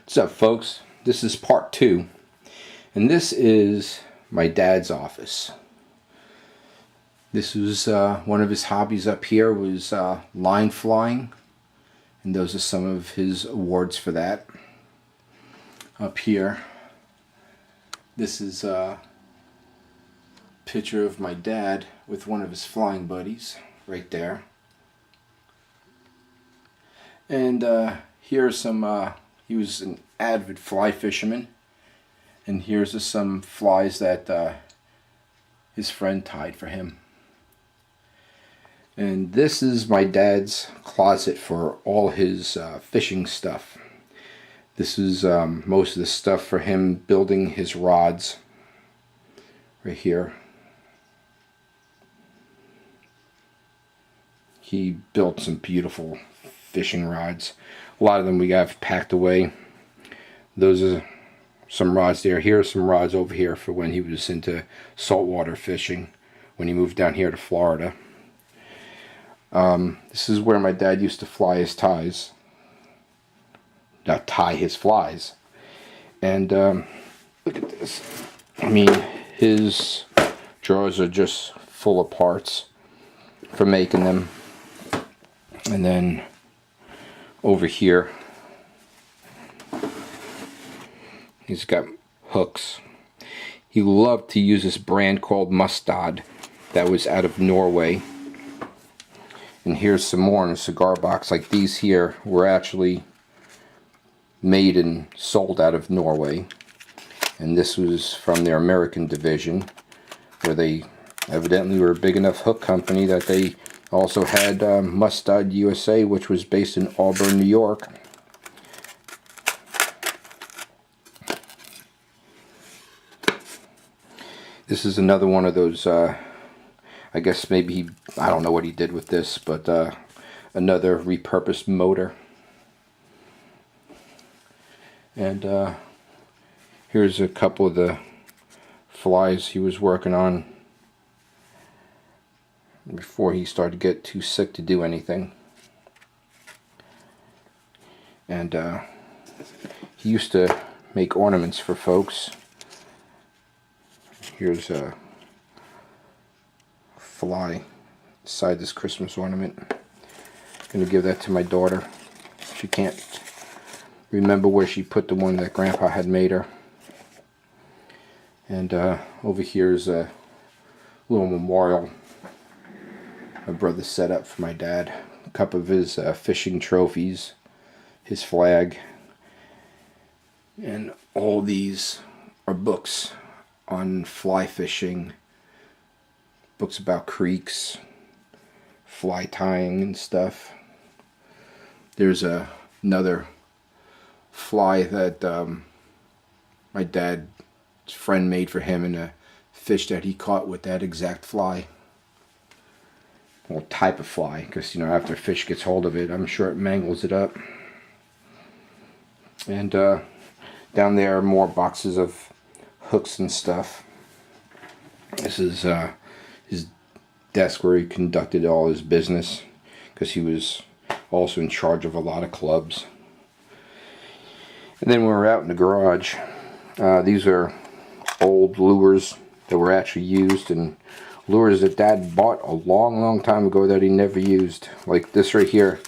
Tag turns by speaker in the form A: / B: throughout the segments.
A: What's up, folks? This is part 2, and this is my dad's office. This was one of his hobbies up here was line flying, and those are some of his awards for that. Up here, this is a picture of my dad with one of his flying buddies right there. And here are some, he was an avid fly fisherman, and here's some flies that his friend tied for him. And this is my dad's closet for all his fishing stuff. This is most of the stuff for him building his rods right here. He built some beautiful fishing rods. A lot of them we have packed away. Those are some rods there. Here are some rods over here for when he was into saltwater fishing, when he moved down here to Florida. This is where my dad used to fly his ties. Not tie his flies. And look at this. I mean, his drawers are just full of parts for making them. And then over here, he's got hooks. He loved to use this brand called Mustad that was out of Norway. And here's some more in a cigar box. Like these here were actually made and sold out of Norway. And this was from their American division, where they evidently were a big enough hook company that they also had Mustad USA, which was based in Auburn, New York. This is another one of those, I guess maybe, I don't know what he did with this, but another repurposed motor. And here's a couple of the flies he was working on before he started to get too sick to do anything. And he used to make ornaments for folks. Here's a fly inside this Christmas ornament. I'm going to give that to my daughter. She can't remember where she put the one that Grandpa had made her. And over here is a little memorial my brother set up for my dad. A couple of his fishing trophies, his flag, and all these are books on fly fishing, books about creeks, fly tying and stuff. There's another fly that my dad's friend made for him, and a fish that he caught with that exact fly. Well, type of fly, because you know, after a fish gets hold of it, I'm sure it mangles it up. And down there are more boxes of hooks and stuff. This is his desk where he conducted all his business, because he was also in charge of a lot of clubs. And then when we're out in the garage, these are old lures that were actually used, and lures that Dad bought a long time ago that he never used. Like this right here.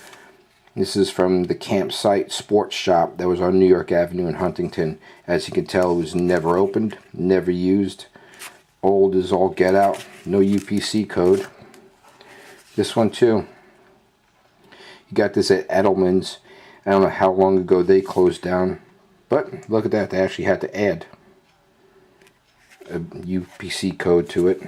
A: This is from the Campsite Sports Shop that was on New York Avenue in Huntington. As you can tell, it was never opened, never used. Old as all get out. No UPC code. This one too. You got this at Edelman's. I don't know how long ago they closed down. But look at that. They actually had to add a UPC code to it.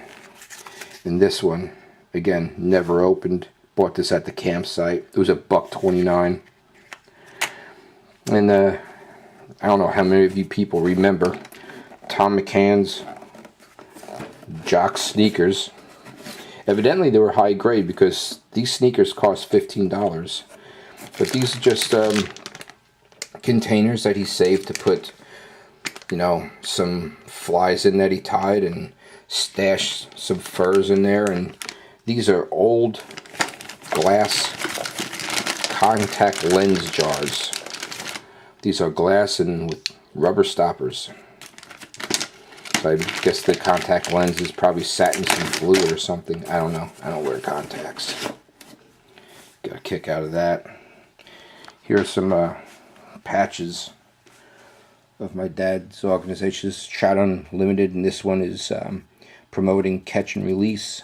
A: And this one, again, never opened. Bought this at the campsite. It was $1.29. And I don't know how many of you people remember Thom McAn's Jock sneakers. Evidently they were high grade, because these sneakers cost $15. But these are just containers that he saved to put, you know, some flies in that he tied, and stashed some furs in there. And these are old glass contact lens jars. These are glass and with rubber stoppers. So I guess the contact lens is probably sat in some fluid or something. I don't know. I don't wear contacts. Got a kick out of that. Here are some patches of my dad's organization. This is Trout Unlimited, and this one is promoting catch and release.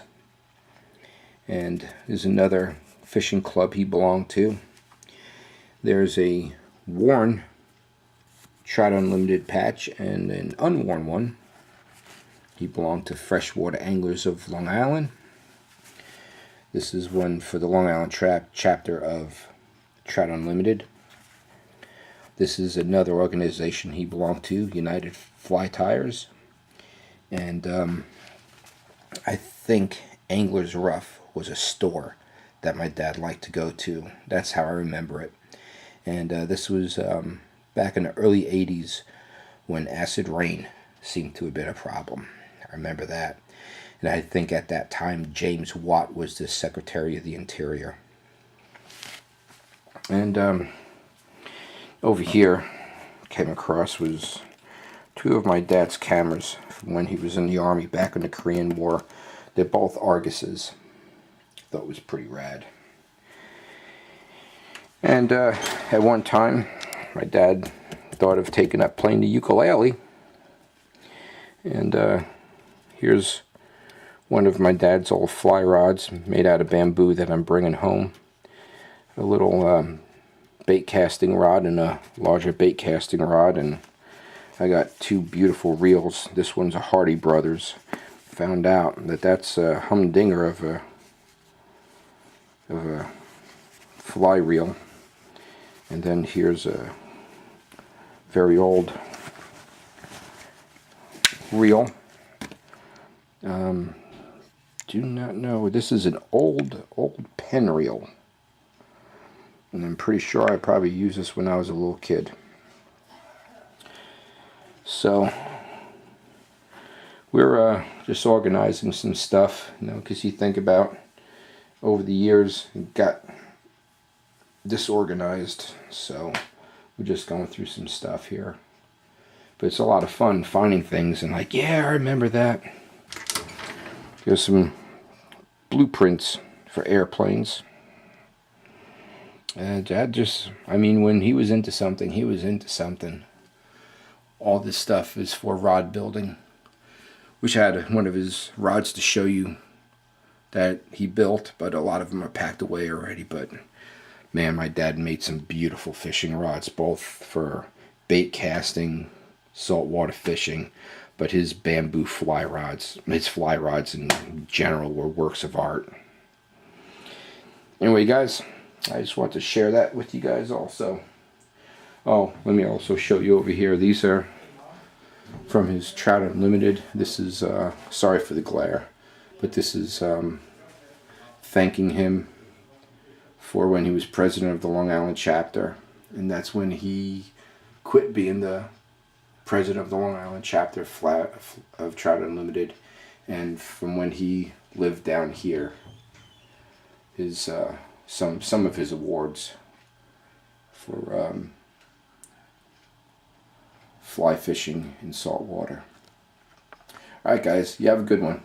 A: And there's another fishing club he belonged to. There's a worn Trout Unlimited patch and an unworn one. He belonged to Freshwater Anglers of Long Island. This is one for the Long Island chapter of Trout Unlimited. This is another organization he belonged to, United Fly Tyers. And I think Angler's Rough was a store that my dad liked to go to. That's how I remember it. And this was back in the early 80s when acid rain seemed to have been a problem. I remember that. And I think at that time James Watt was the Secretary of the Interior. And over here came across was two of my dad's cameras from when he was in the Army back in the Korean War. They're both Arguses. Thought it was pretty rad. And at one time my dad thought of taking up playing the ukulele. And here's one of my dad's old fly rods made out of bamboo that I'm bringing home. A little bait casting rod and a larger bait casting rod, and I got two beautiful reels. This one's a Hardy Brothers. Found out that that's a humdinger of a fly reel. And then here's a very old reel. Do not know. This is an old pen reel. And I'm pretty sure I probably used this when I was a little kid. So we're just organizing some stuff, you know, because you think about over the years it got disorganized. So we're just going through some stuff here. But it's a lot of fun finding things and like, yeah, I remember that. Here's some blueprints for airplanes. And Dad just, I mean, when he was into something, he was into something. All this stuff is for rod building. Wish I had one of his rods to show you that he built, but a lot of them are packed away already. But man, my dad made some beautiful fishing rods, both for bait casting, saltwater fishing, but his bamboo fly rods, his fly rods in general, were works of art. Anyway, guys, I just want to share that with you guys also. Oh, let me also show you over here. These are from his Trout Unlimited. This is, sorry for the glare, but this is thanking him for when he was president of the Long Island chapter. And that's when he quit being the president of the Long Island chapter of Trout Unlimited, and from when he lived down here, his some of his awards for fly fishing in salt water. Alright guys, you have a good one.